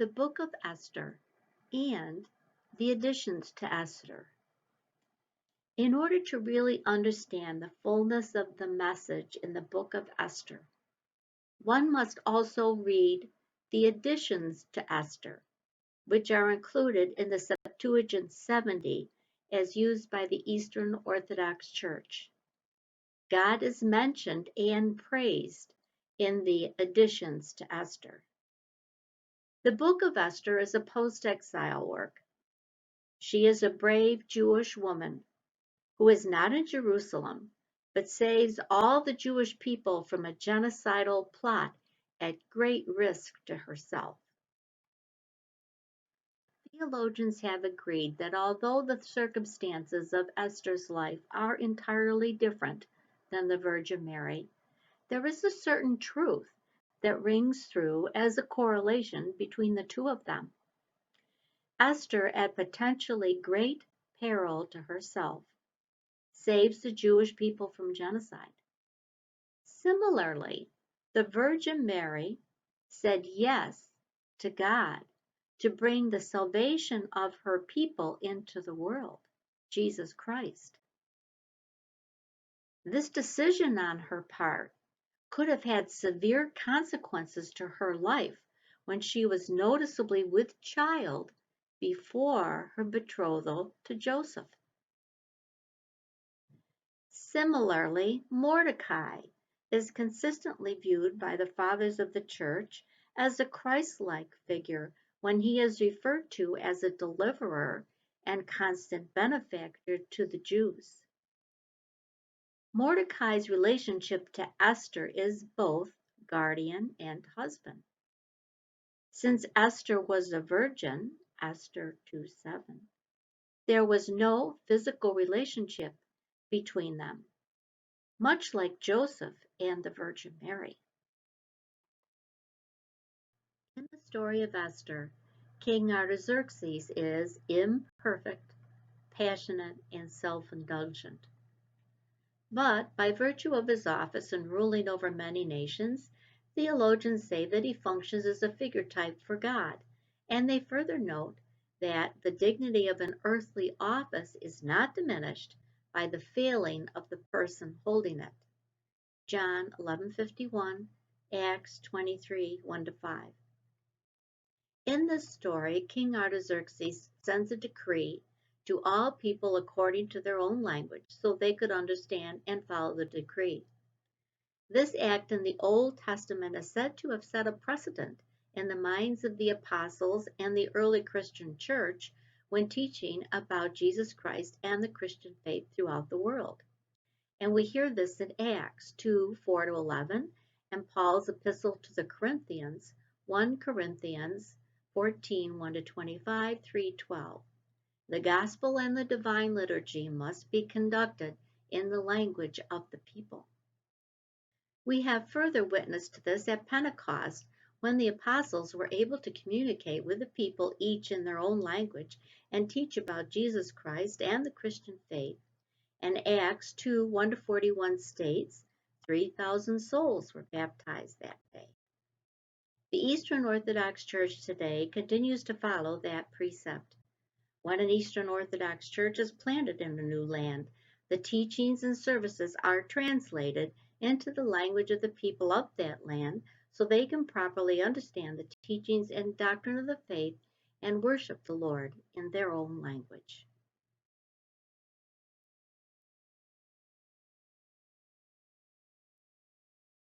The Book of Esther and the additions to Esther. In order to really understand the fullness of the message in the Book of Esther, one must also read the additions to Esther, which are included in the Septuagint 70 as used by the Eastern Orthodox Church. God is mentioned and praised in the additions to Esther. The Book of Esther is a post-exile work. She is a brave Jewish woman who is not in Jerusalem, but saves all the Jewish people from a genocidal plot at great risk to herself. Theologians have agreed that although the circumstances of Esther's life are entirely different than the Virgin Mary, there is a certain truth that rings through as a correlation between the two of them. Esther, at potentially great peril to herself, saves the Jewish people from genocide. Similarly, the Virgin Mary said yes to God to bring the salvation of her people into the world, Jesus Christ. This decision on her part could have had severe consequences to her life when she was noticeably with child before her betrothal to Joseph. Similarly, Mordecai is consistently viewed by the Fathers of the Church as a Christ-like figure when he is referred to as a deliverer and constant benefactor to the Jews. Mordecai's relationship to Esther is both guardian and husband. Since Esther was a virgin, Esther 2:7, there was no physical relationship between them, much like Joseph and the Virgin Mary. In the story of Esther, King Artaxerxes is imperfect, passionate, and self-indulgent. But by virtue of his office and ruling over many nations, theologians say that he functions as a figure type for God, and they further note that the dignity of an earthly office is not diminished by the failing of the person holding it. John 11:51, Acts 23:1-5. In this story, King Artaxerxes sends a decree to all people according to their own language so they could understand and follow the decree. This act in the Old Testament is said to have set a precedent in the minds of the apostles and the early Christian church when teaching about Jesus Christ and the Christian faith throughout the world. And we hear this in Acts 2:4-11 and Paul's epistle to the Corinthians, 1 Corinthians 14:1-25, 3:12. The gospel and the divine liturgy must be conducted in the language of the people. We have further witness to this at Pentecost when the apostles were able to communicate with the people each in their own language and teach about Jesus Christ and the Christian faith. And Acts 2:1-41 states, 3,000 souls were baptized that day. The Eastern Orthodox Church today continues to follow that precept. When an Eastern Orthodox church is planted in a new land, the teachings and services are translated into the language of the people of that land so they can properly understand the teachings and doctrine of the faith and worship the Lord in their own language.